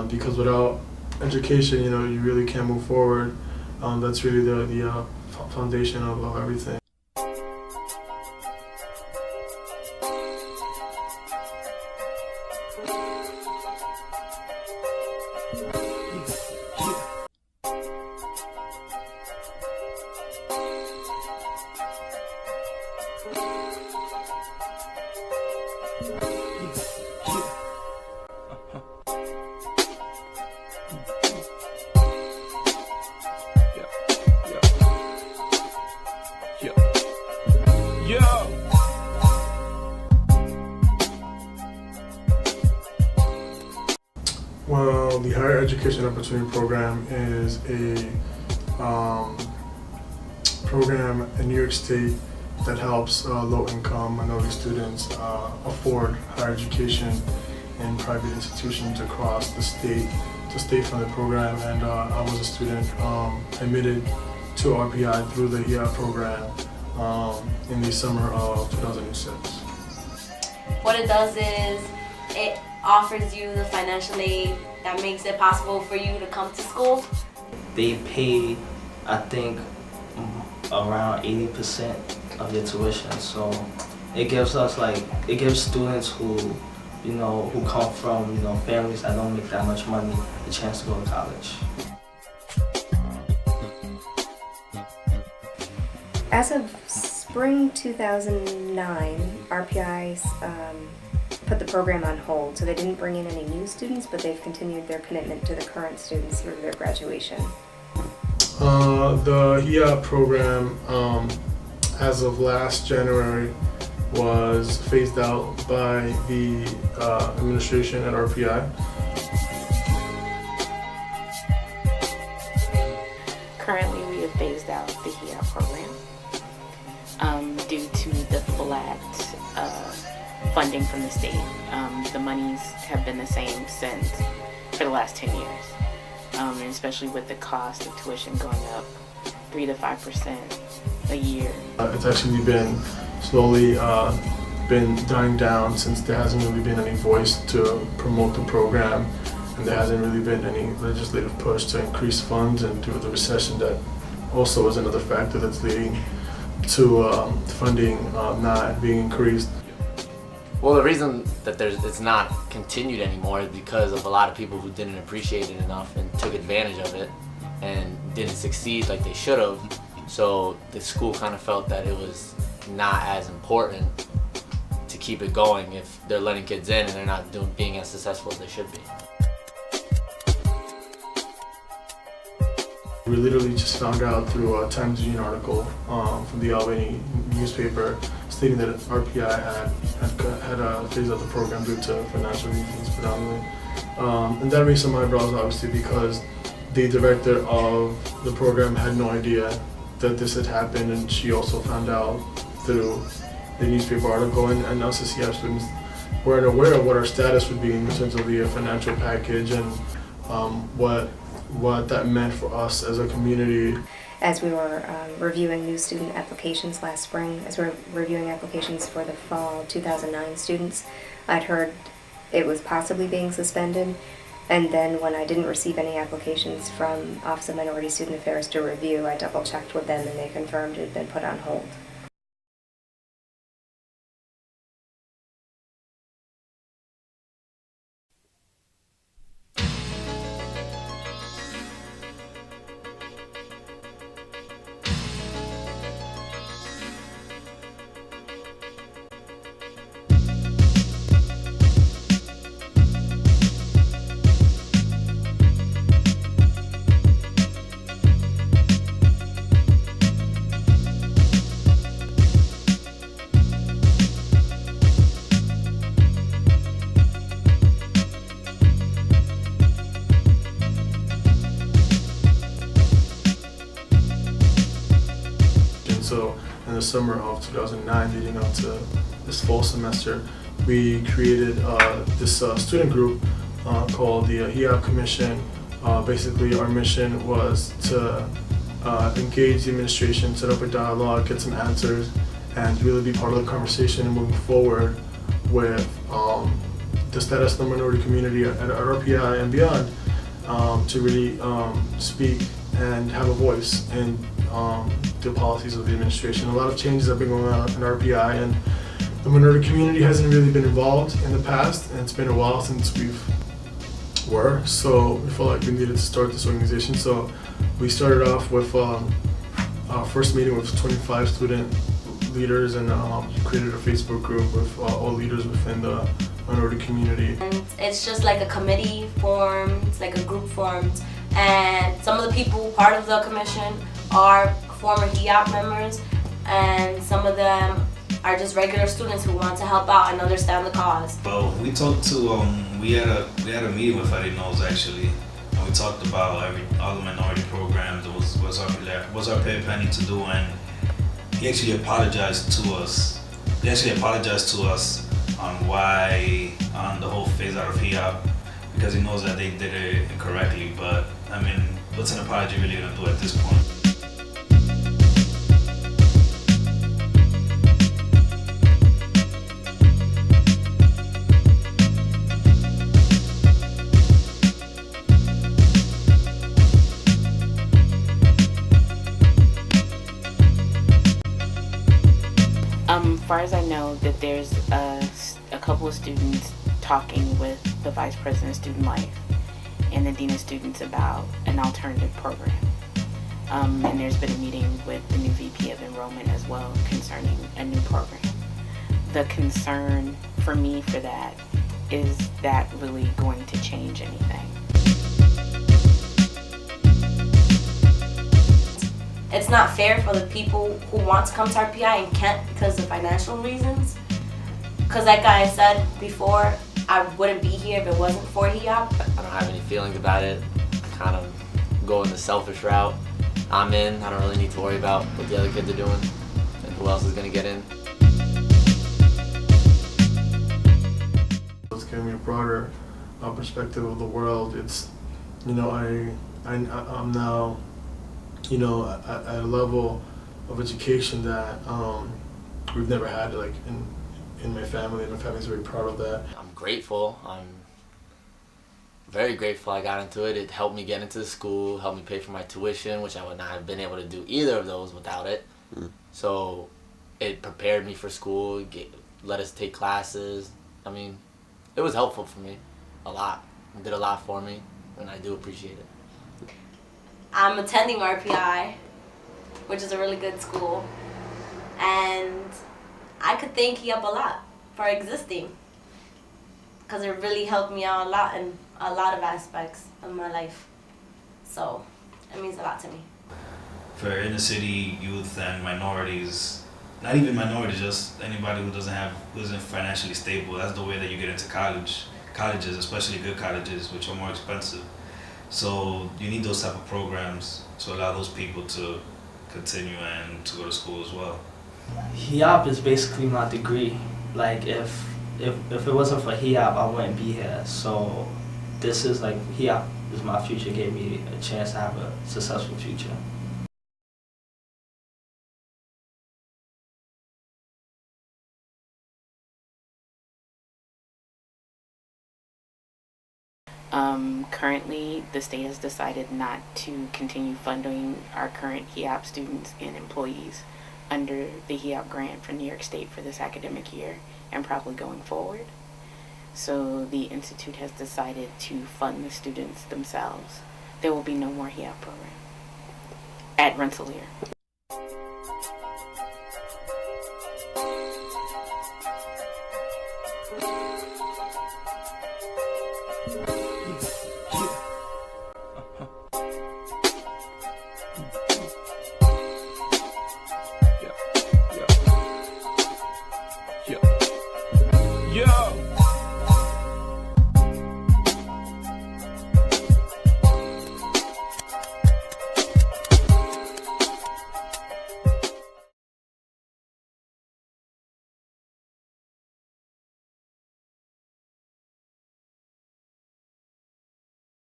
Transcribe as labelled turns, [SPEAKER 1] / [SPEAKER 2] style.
[SPEAKER 1] because without education, you really can't move forward. That's really the foundation of everything. Well, the Higher Education Opportunity Program is a program in New York State that helps low-income minority students afford higher education in private institutions across the state. It's a state-funded program, and I was a student admitted to RPI through the HEOP program in the summer of 2006.
[SPEAKER 2] What it does is it offers you the financial aid that makes it possible for you to come to school.
[SPEAKER 3] They pay, I think, around 80% of your tuition. So it gives students who come from families that don't make that much money the chance to go to college.
[SPEAKER 4] As of spring 2009, RPI put the program on hold, so they didn't bring in any new students, but they've continued their commitment to the current students through their graduation.
[SPEAKER 1] The HEOP program, as of last January, was phased out by the administration at RPI.
[SPEAKER 5] Currently, we have phased out the HEOP program due to the flat funding from the state. The monies have been the same for the last 10 years, and especially with the cost of tuition going up 3 to 5% a year.
[SPEAKER 1] It's actually been slowly been dying down since there hasn't really been any voice to promote the program, and there hasn't really been any legislative push to increase funds, and due to the recession that also is another factor that's leading to funding not being increased.
[SPEAKER 6] Well, the reason that it's not continued anymore is because of a lot of people who didn't appreciate it enough and took advantage of it and didn't succeed like they should have. So the school kind of felt that it was not as important to keep it going if they're letting kids in and they're not being as successful as they should be.
[SPEAKER 1] We literally just found out through a Times Union article from the Albany newspaper stating that RPI had phased out the program due to financial reasons predominantly. And that raised some eyebrows, obviously, because the director of the program had no idea that this had happened, and she also found out through the newspaper article, and us as HEOP students weren't aware of what our status would be in terms of the financial package and what that meant for us as a community.
[SPEAKER 4] As we were reviewing new student applications last spring, as we were reviewing applications for the fall 2009 students, I'd heard it was possibly being suspended, and then when I didn't receive any applications from Office of Minority Student Affairs to review, I double-checked with them and they confirmed it had been put on hold.
[SPEAKER 1] So in the summer of 2009, leading up to this fall semester, we created this student group called the HEOP Commission. Basically, our mission was to engage the administration, set up a dialogue, get some answers, and really be part of the conversation and moving forward with the status of the minority community at RPI and beyond, to really speak and have a voice in the policies of the administration. A lot of changes have been going on in RPI, and the minority community hasn't really been involved in the past, and it's been a while since so we felt like we needed to start this organization. So we started off with our first meeting with 25 student leaders, and created a Facebook group with all leaders within the minority community.
[SPEAKER 2] And it's just like a committee formed, it's like a group formed, and some of the people part of the commission are former HEOP members, and some of them are just regular students who want to help out and understand the cause.
[SPEAKER 7] Well, we talked to we had a meeting with HEOP.mov actually, and we talked about all the minority programs. What's our pay planning to do, and he actually apologized to us. He actually apologized to us on why on the whole phase out of HEOP, because he knows that they did it incorrectly. But I mean, what's an apology really gonna do at this point?
[SPEAKER 5] As far as I know, that there's a couple of students talking with the Vice President of Student Life and the Dean of Students about an alternative program. And there's been a meeting with the new VP of Enrollment as well concerning a new program. The concern for me for that is that really going to change anything?
[SPEAKER 2] It's not fair for the people who want to come to RPI and can't because of financial reasons. Because like I said before, I wouldn't be here if it wasn't for HEOP.
[SPEAKER 6] I don't have any feelings about it. I kind of go in the selfish route. I'm in. I don't really need to worry about what the other kids are doing and who else is going to get in.
[SPEAKER 1] It's giving me a broader perspective of the world. It's, I'm now, at a level of education that we've never had, like in my family, and my family's very proud of that.
[SPEAKER 6] I'm grateful. I'm very grateful I got into it. It helped me get into the school, helped me pay for my tuition, which I would not have been able to do either of those without it. So it prepared me for school, let us take classes. I mean, it was helpful for me a lot. It did a lot for me, and I do appreciate it.
[SPEAKER 2] I'm attending RPI, which is a really good school, and I could thank HEOP a lot for existing, because it really helped me out a lot in a lot of aspects of my life. So it means a lot to me.
[SPEAKER 7] For inner city youth and minorities, not even minorities, just anybody who isn't financially stable, that's the way that you get into colleges, especially good colleges, which are more expensive. So you need those type of programs to allow those people to continue and to go to school as well.
[SPEAKER 3] HEOP is basically my degree. Like if it wasn't for HEOP, I wouldn't be here. So this is like HEOP is my future. Gave me a chance to have a successful future.
[SPEAKER 5] Currently, the state has decided not to continue funding our current HEOP students and employees under the HEOP grant from New York State for this academic year and probably going forward. So the Institute has decided to fund the students themselves. There will be no more HEOP program at Rensselaer.